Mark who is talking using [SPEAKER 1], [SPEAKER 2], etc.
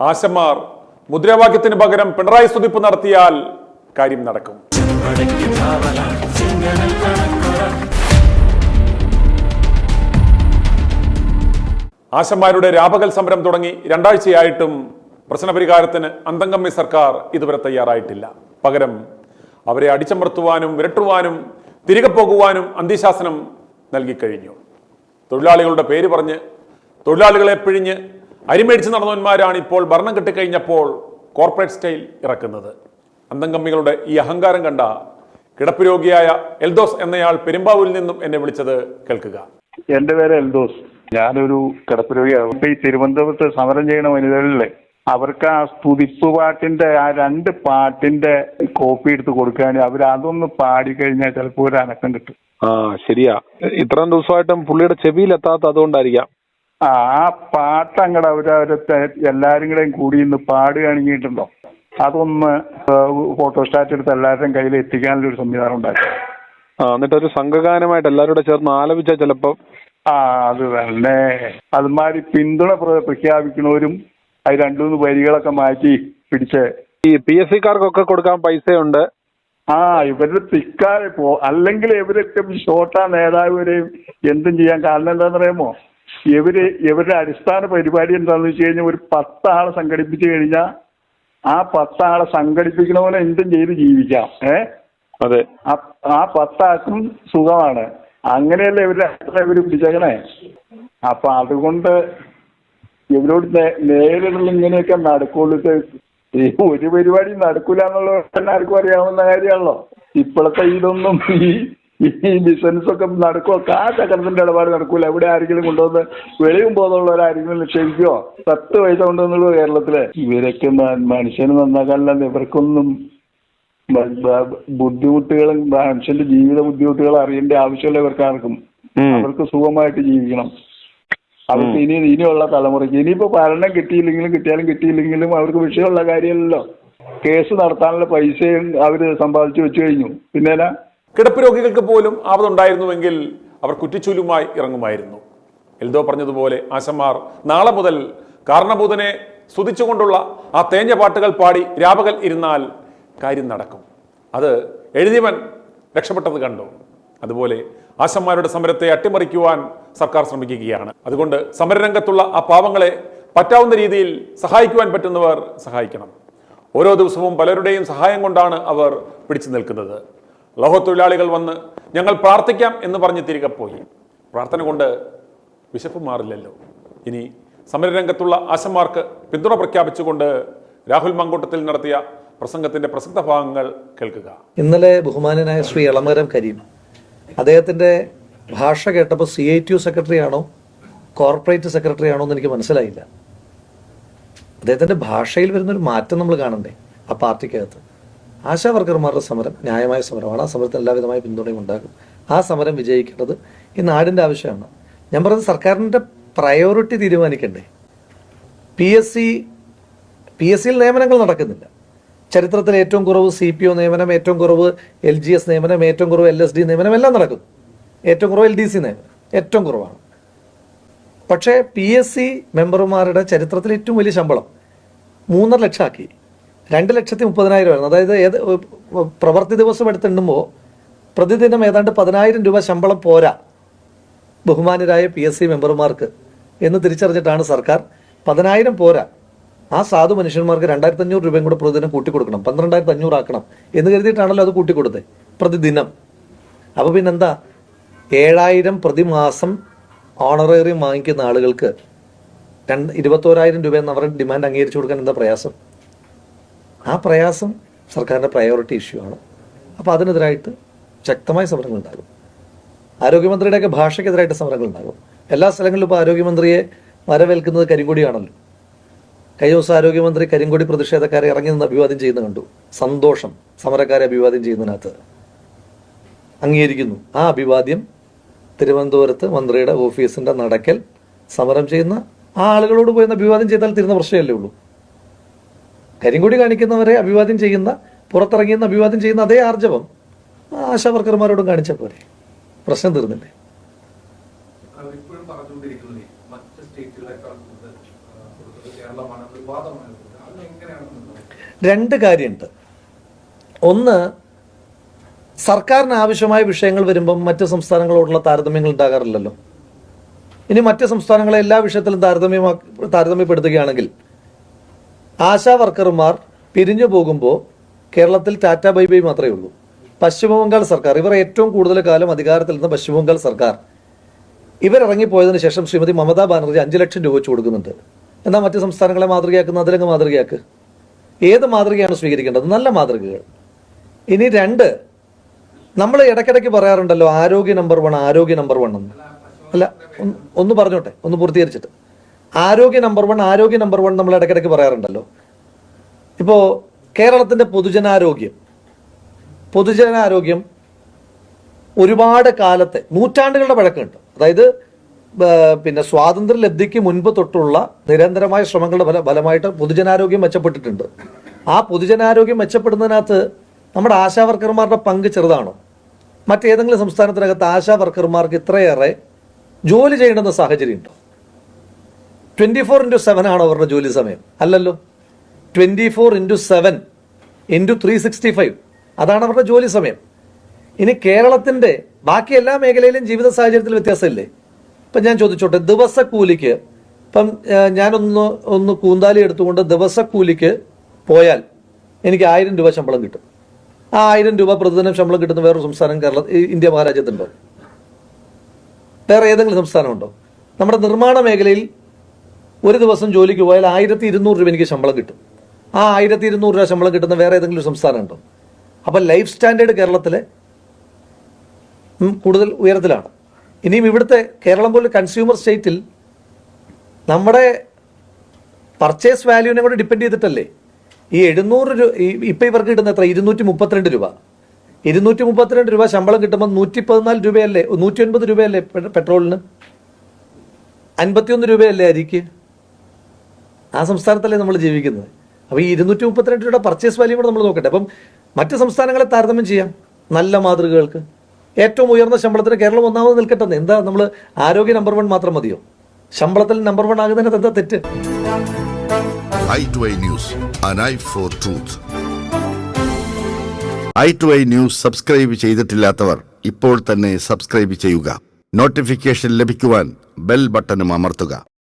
[SPEAKER 1] ആശമാർ മുദ്രാവാക്യത്തിന് പകരം പിണറായി സ്തുതിപ്പ് നടത്തിയാൽ കാര്യം നടക്കും. ആശമാരുടെ രാപകൽ സമരം തുടങ്ങി 2 ആഴ്ചയായിട്ടും പ്രശ്നപരിഹാരത്തിന് അന്തംകമ്മി സർക്കാർ ഇതുവരെ തയ്യാറായിട്ടില്ല. പകരം അവരെ അടിച്ചമർത്തുവാനും വിരട്ടുവാനും തിരികെ പോകുവാനും അന്ത്യശാസനം നൽകിക്കഴിഞ്ഞു. തൊഴിലാളികളുടെ പേര് പറഞ്ഞ് തൊഴിലാളികളെ പിഴിഞ്ഞ് അരിമേടിച്ച് നടന്നവന്മാരാണ് ഇപ്പോൾ ഭരണം കിട്ടിക്കഴിഞ്ഞപ്പോൾ കോർപ്പറേറ്റ് സ്റ്റൈൽ ഇറക്കുന്നത്. അന്തംകമ്മികളുടെ ഈ അഹങ്കാരം കണ്ട കിടപ്പ് രോഗിയായ എൽദോസ് എന്നയാൾ പെരുമ്പാവൂരിൽ നിന്നും എന്നെ വിളിച്ചത് കേൾക്കുക.
[SPEAKER 2] എന്റെ പേര് എൽദോസ്. ഞാനൊരു കിടപ്പ് രോഗിയാണ്. ഈ തിരുവനന്തപുരത്ത് സമരം ചെയ്യുന്ന വനിതകളിലെ അവർക്ക് ആ സ്തുതിപ്പ് പാട്ടിന്റെ ആ 2 പാട്ടിന്റെ കോപ്പി എടുത്ത് കൊടുക്കാൻ അവർ അതൊന്ന് പാടിക്കഴിഞ്ഞാൽ ചിലപ്പോൾ ഒരു അനക്കം കിട്ടും.
[SPEAKER 3] ശരിയാ. ഇത്രയും ദിവസമായിട്ടും പുള്ളിയുടെ ചെവിയിൽ എത്താത്ത അതുകൊണ്ടായിരിക്കാം.
[SPEAKER 2] ആ പാട്ട് അങ്ങടെ അവരത്തെ എല്ലാരും കൂടെയും കൂടി ഇന്ന് പാടുകയാണെങ്കിട്ടുണ്ടോ അതൊന്ന് ഫോട്ടോസ്റ്റാറ്റ് എടുത്ത് എല്ലാവരുടെയും കയ്യിൽ എത്തിക്കാനുള്ള ഒരു സംവിധാനം ഉണ്ടാക്കി
[SPEAKER 3] എന്നിട്ടൊരു സംഘഗാനമായിട്ട് എല്ലാവരും കൂടെ ചേർന്ന് ആലപിച്ചാൽ ചിലപ്പോ
[SPEAKER 2] അത് തന്നെ. അതുമാതിരി പിന്തുണ പ്രഖ്യാപിക്കുന്നവരും അത് 2-3 വരികളൊക്കെ മാറ്റി പിടിച്ച്
[SPEAKER 3] ഈ PSC കാർക്കൊക്കെ കൊടുക്കാൻ പൈസയുണ്ട്.
[SPEAKER 2] ഇവരുടെ പിക്കാരെ അല്ലെങ്കിൽ ഇവരൊക്കെ ഷോട്ടാ നേതാവിനെയും എന്തും ചെയ്യാൻ. കാരണം എന്താണെന്ന് അറിയാമോ, ഇവരുടെ അടിസ്ഥാന പരിപാടി എന്താണെന്ന് വെച്ച് കഴിഞ്ഞാൽ ഒരു 10 ആളെ സംഘടിപ്പിച്ചു കഴിഞ്ഞാൽ ആ 10 ആളെ സംഘടിപ്പിക്കണപോലെ എന്തും ചെയ്ത് ജീവിക്കാം.
[SPEAKER 3] അതെ,
[SPEAKER 2] ആ 10 ആൾക്കും സുഖമാണ്. അങ്ങനെയല്ലേ ഇവര് പിടിച്ചേക്കണേ. അപ്പൊ അതുകൊണ്ട് ഇവരോട് നേരിടുള്ള ഇങ്ങനെയൊക്കെ നടക്കുള്ളൂ. ഒരു പരിപാടി നടക്കൂല എന്നുള്ളത് തന്നെ ആർക്കും അറിയാവുന്ന കാര്യമാണല്ലോ. ഇപ്പോഴത്തെ ഇതൊന്നും ഈ ബിസിനസ് ഒക്കെ നടക്കുമോ? ആ ചക്രത്തിന്റെ ഇടപാട് നടക്കൂല. ഇവിടെ ആരെങ്കിലും കൊണ്ടുവന്ന് വെളിയും ബോധമുള്ളവരാരെങ്കിലും നിക്ഷേപിക്കുമോ? 10 പൈസ കൊണ്ടുവന്നുള്ളൂ കേരളത്തില്. ഇവരൊക്കെ മനുഷ്യന് നന്നാക്കാനല്ല, ഇവർക്കൊന്നും ബുദ്ധിമുട്ടുകളും മനുഷ്യന്റെ ജീവിത ബുദ്ധിമുട്ടുകൾ അറിയേണ്ട ആവശ്യമുള്ള ഇവർക്ക് ആർക്കും. അവർക്ക് സുഖമായിട്ട് ജീവിക്കണം. അവർക്ക് ഇനിയുള്ള തലമുറയ്ക്ക് ഇനിയിപ്പോ ഭരണം കിട്ടിയില്ലെങ്കിലും അവർക്ക് വിഷയമുള്ള കാര്യമല്ലല്ലോ. കേസ് നടത്താനുള്ള പൈസയും അവര് സമ്പാദിച്ചു വെച്ചു കഴിഞ്ഞു. പിന്നെ
[SPEAKER 1] കിടപ്പ് രോഗികൾക്ക് പോലും ആപത്തുണ്ടായിരുന്നുവെങ്കിൽ അവർ കുറ്റിച്ചൂലുമായി ഇറങ്ങുമായിരുന്നു. എൽദോ പറഞ്ഞതുപോലെ ആശമാർ നാളെ മുതൽ കാരണഭൂതനെ സ്തുതിച്ചുകൊണ്ടുള്ള ആ തേഞ്ഞ പാട്ടുകൾ പാടി രാപകൽ ഇരുന്നാൽ കാര്യം നടക്കും. അത് എഴുതിയവൻ രക്ഷപ്പെട്ടത് കണ്ടു. അതുപോലെ ആശമാരുടെ സമരത്തെ അട്ടിമറിക്കുവാൻ സർക്കാർ ശ്രമിക്കുകയാണ്. അതുകൊണ്ട് സമരരംഗത്തുള്ള ആ പാവങ്ങളെ പറ്റാവുന്ന രീതിയിൽ സഹായിക്കുവാൻ പറ്റുന്നവർ സഹായിക്കണം. ഓരോ ദിവസവും പലരുടെയും സഹായം കൊണ്ടാണ് അവർ പിടിച്ചു നിൽക്കുന്നത്. ലോഹത്തൊഴിലാളികൾ വന്ന് ഞങ്ങൾ പ്രാർത്ഥിക്കാം എന്ന് പറഞ്ഞ് തിരികെ പോയി. പ്രാർത്ഥന കൊണ്ട് വിശപ്പ് മാറില്ലല്ലോ. ഇനി സമരരംഗത്തുള്ള ആശമാർക്ക് പിന്തുണ പ്രഖ്യാപിച്ചുകൊണ്ട് രാഹുൽ മങ്കൂട്ടത്തിൽ നടത്തിയ പ്രസംഗത്തിന്റെ പ്രസക്ത ഭാഗങ്ങൾ കേൾക്കുക.
[SPEAKER 4] ഇന്നലെ ബഹുമാനനായ ശ്രീ എളമരം കരീം അദ്ദേഹത്തിന്റെ ഭാഷ കേട്ടപ്പോൾ CITU സെക്രട്ടറി ആണോ കോർപ്പറേറ്റ് സെക്രട്ടറി ആണോ എന്ന് എനിക്ക് മനസ്സിലായില്ല. അദ്ദേഹത്തിന്റെ ഭാഷയിൽ വരുന്നൊരു മാറ്റം നമ്മൾ കാണണ്ടേ ആ പാർട്ടിക്കകത്ത്. ആശാ വർക്കർമാരുടെ സമരം ന്യായമായ സമരമാണ്. ആ സമരത്തിന് എല്ലാവിധമായ പിന്തുണയും ഉണ്ടാകും. ആ സമരം വിജയിക്കേണ്ടത് ഈ നാടിന്റെ ആവശ്യമാണ്. ഞാൻ പറയുന്നത് സർക്കാരിന്റെ പ്രയോറിറ്റി തീരുമാനിക്കണ്ടേ. PSC നിയമനങ്ങൾ നടക്കുന്നില്ല. ചരിത്രത്തിൽ ഏറ്റവും കുറവ് CPO നിയമനം, ഏറ്റവും കുറവ് LGS നിയമനം, ഏറ്റവും കുറവ് LSD നിയമനം എല്ലാം നടക്കുന്നു. ഏറ്റവും കുറവ് LDC നിയമനം ഏറ്റവും കുറവാണ്. പക്ഷേ PSC മെമ്പർമാരുടെ ചരിത്രത്തിൽ ഏറ്റവും വലിയ ശമ്പളം 3.5 ലക്ഷം ആക്കി. 2,30,000 അതായത് പ്രവൃത്തി ദിവസം എടുത്തെണ്ണുമ്പോൾ പ്രതിദിനം ഏതാണ്ട് 10,000 രൂപ ശമ്പളം പോരാ ബഹുമാനരായ PSC മെമ്പർമാർക്ക് എന്ന് തിരിച്ചറിഞ്ഞിട്ടാണ് സർക്കാർ 10,000 പോരാ, ആ സാധു മനുഷ്യന്മാർക്ക് 2,500 രൂപയും കൂടെ പ്രതിദിനം കൂട്ടിക്കൊടുക്കണം, 12,500 ആക്കണം എന്ന് കരുതിയിട്ടാണല്ലോ അത് കൂട്ടിക്കൊടുത്തത് പ്രതിദിനം. അപ്പോൾ പിന്നെന്താ 7,000 പ്രതിമാസം ഓണറേറിയം വാങ്ങിക്കുന്ന ആളുകൾക്ക് 21,000 രൂപ എന്ന് അവരുടെ ഡിമാൻഡ് അംഗീകരിച്ചു കൊടുക്കാൻ എന്താ പ്രയാസം? ആ പ്രയാസം സർക്കാരിൻ്റെ പ്രയോറിറ്റി ഇഷ്യൂ ആണ്. അപ്പോൾ അതിനെതിരായിട്ട് ശക്തമായ സമരങ്ങൾ ഉണ്ടാകും. ആരോഗ്യമന്ത്രിയുടെയൊക്കെ ഭാഷയ്ക്കെതിരായിട്ട് സമരങ്ങൾ ഉണ്ടാകും. എല്ലാ സ്ഥലങ്ങളിലും ഇപ്പോൾ ആരോഗ്യമന്ത്രിയെ വരവേൽക്കുന്നത് കരിങ്കൊടിയാണല്ലോ. കഴിഞ്ഞ ദിവസം ആരോഗ്യമന്ത്രി കരിങ്കൊടി പ്രതിഷേധക്കാരെ ഇറങ്ങി നിന്ന് അഭിവാദ്യം ചെയ്യുന്ന കണ്ടു. സന്തോഷം. സമരക്കാരെ അഭിവാദ്യം ചെയ്യുന്നതിനകത്ത് അംഗീകരിക്കുന്നു. ആ അഭിവാദ്യം തിരുവനന്തപുരത്ത് മന്ത്രിയുടെ ഓഫീസിന്റെ നടക്കൽ സമരം ചെയ്യുന്ന ആ ആളുകളോട് പോയി അഭിവാദ്യം ചെയ്താൽ തീരുന്ന പ്രശ്നമല്ലേ ഉള്ളൂ. കരിങ്കൊടി കാണിക്കുന്നവരെ അഭിവാദ്യം ചെയ്യുന്ന, പുറത്തിറങ്ങിയെന്ന് അഭിവാദ്യം ചെയ്യുന്ന അതേ ആർജവം ആശാ വർക്കർമാരോടും കാണിച്ച പോലെ പ്രശ്നം തീർന്നില്ലേ?
[SPEAKER 5] ഇപ്പോഴും പറഞ്ഞുകൊണ്ടിരിക്കുന്നത് മറ്റ് സ്റ്റേറ്റുകളെക്കാൾ കൂടുതൽ കേരളമാണ്
[SPEAKER 4] രണ്ട് കാര്യമുണ്ട്. ഒന്ന്, സർക്കാരിന് ആവശ്യമായ വിഷയങ്ങൾ വരുമ്പം മറ്റ് സംസ്ഥാനങ്ങളോടുള്ള താരതമ്യങ്ങൾ ഉണ്ടാകാറില്ലല്ലോ. ഇനി മറ്റ് സംസ്ഥാനങ്ങളെ എല്ലാ വിഷയത്തിലും താരതമ്യപ്പെടുത്തുകയാണെങ്കിൽ ആശാ വർക്കർമാർ പിരിഞ്ഞു പോകുമ്പോൾ കേരളത്തിൽ ടാറ്റ ബൈ ബൈ മാത്രമേ ഉള്ളൂ. പശ്ചിമബംഗാൾ സർക്കാർ, ഇവർ ഏറ്റവും കൂടുതൽ കാലം അധികാരത്തിൽ നിന്ന് പശ്ചിമബംഗാൾ സർക്കാർ, ഇവരിറങ്ങിപ്പോയതിനു ശേഷം ശ്രീമതി മമതാ ബാനർജി 5 ലക്ഷം രൂപ വെച്ച് കൊടുക്കുന്നുണ്ട്. എന്നാൽ മറ്റ് സംസ്ഥാനങ്ങളെ മാതൃകയാക്കുന്ന അതിലങ്ങ് മാതൃകയാക്ക്. ഏത് മാതൃകയാണ് സ്വീകരിക്കേണ്ടത്? നല്ല മാതൃകകൾ. ഇനി 2, നമ്മൾ ഇടയ്ക്കിടയ്ക്ക് പറയാറുണ്ടല്ലോ ആരോഗ്യ നമ്പർ 1, ആരോഗ്യ നമ്പർ 1 എന്ന്. അല്ല, ഒന്ന് പറഞ്ഞോട്ടെ, ഒന്ന് പൂർത്തീകരിച്ചിട്ട്. ആരോഗ്യ നമ്പർ 1, ആരോഗ്യ നമ്പർ 1 നമ്മൾ ഇടയ്ക്കിടയ്ക്ക് പറയാറുണ്ടല്ലോ. ഇപ്പോൾ കേരളത്തിൻ്റെ പൊതുജനാരോഗ്യം ഒരുപാട് കാലത്തെ, നൂറ്റാണ്ടുകളുടെ പഴക്കമുണ്ട്. അതായത് പിന്നെ സ്വാതന്ത്ര്യ ലബ്ധിക്ക് മുൻപ് തൊട്ടുള്ള നിരന്തരമായ ശ്രമങ്ങളുടെ ഫലമായിട്ട് പൊതുജനാരോഗ്യം മെച്ചപ്പെട്ടിട്ടുണ്ട്. ആ പൊതുജനാരോഗ്യം മെച്ചപ്പെടുന്നതിനകത്ത് നമ്മുടെ ആശാ വർക്കർമാരുടെ പങ്ക് ചെറുതാണോ? മറ്റേതെങ്കിലും സംസ്ഥാനത്തിനകത്ത് ആശാ വർക്കർമാർക്ക് ഇത്രയേറെ ജോലി ചെയ്യേണ്ടുന്ന സാഹചര്യം ഉണ്ടോ? 24/7 ആണോ അവരുടെ ജോലി സമയം? അല്ലല്ലോ. 24/7 × 365 അതാണ് അവരുടെ ജോലി സമയം. ഇനി കേരളത്തിൻ്റെ ബാക്കി എല്ലാ മേഖലയിലും ജീവിത സാഹചര്യത്തിൽ വ്യത്യാസമില്ലേ? ഇപ്പം ഞാൻ ചോദിച്ചോട്ടെ, ദിവസക്കൂലിക്ക് ഇപ്പം ഞാനൊന്ന് കൂന്താലി എടുത്തുകൊണ്ട് ദിവസക്കൂലിക്ക് പോയാൽ എനിക്ക് 1000 രൂപ ശമ്പളം കിട്ടും. ആ 1000 രൂപ പ്രതിദിനം ശമ്പളം കിട്ടുന്ന വേറൊരു സംസ്ഥാനം ഇന്ത്യ മഹാരാജ്യത്തുണ്ടോ? വേറെ ഏതെങ്കിലും സംസ്ഥാനമുണ്ടോ? നമ്മുടെ നിർമ്മാണ മേഖലയിൽ ഒരു ദിവസം ജോലിക്ക് പോയാൽ 1200 രൂപ എനിക്ക് ശമ്പളം കിട്ടും. ആ 1200 രൂപ ശമ്പളം കിട്ടുന്ന വേറെ ഏതെങ്കിലും സംസ്ഥാനം ഉണ്ടോ? അപ്പം ലൈഫ് സ്റ്റാൻഡേർഡ് കേരളത്തിലെ കൂടുതൽ ഉയരത്തിലാണ്. ഇനിയും ഇവിടുത്തെ കേരളം പോലെ കൺസ്യൂമർ സ്റ്റേറ്റിൽ നമ്മുടെ പർച്ചേസ് വാല്യൂവിനെ കൂടെ ഡിപ്പെൻഡ് ചെയ്തിട്ടല്ലേ ഈ 700 രൂപ. ഇപ്പം ഇവർക്ക് കിട്ടുന്ന എത്ര? 232 രൂപ. 232 രൂപ ശമ്പളം കിട്ടുമ്പോൾ 114 രൂപയല്ലേ, 109 രൂപയല്ലേ പെട്രോളിന്, 51 രൂപയല്ലേ അരിക്ക്? ആ സംസ്ഥാനത്തല്ലേ നമ്മൾ ജീവിക്കുന്നത്. അപ്പോൾ ഈ 232 രൂപയുടെ പർച്ചേസ് വാല്യൂ കൂടെ നമ്മൾ നോക്കട്ടെ. അപ്പം മറ്റ് സംസ്ഥാനങ്ങളെ താരതമ്യം ചെയ്യാം നല്ല മാതൃകകൾക്ക്. ഏറ്റവും ഉയർന്ന ശമ്പളത്തിന് കേരളം ഒന്നാമത് നിൽക്കട്ടെ. എന്താ നമ്മൾ ആരോഗ്യ നമ്പർ 1 മാത്രം മതിയോ? ശമ്പളത്തിൽ നമ്പർ 1 ആകുന്നതിന് എന്താ തെറ്റ്?
[SPEAKER 5] i2i News, an eye for truth. i2i News subscribe ചെയ്തിട്ടില്ലാത്തവർ ഇപ്പോൾ തന്നെ സബ്സ്ക്രൈബ് ചെയ്യുക. നോട്ടിഫിക്കേഷൻ ലഭിക്കുവാൻ ബെൽ ബട്ടണും അമർത്തുക.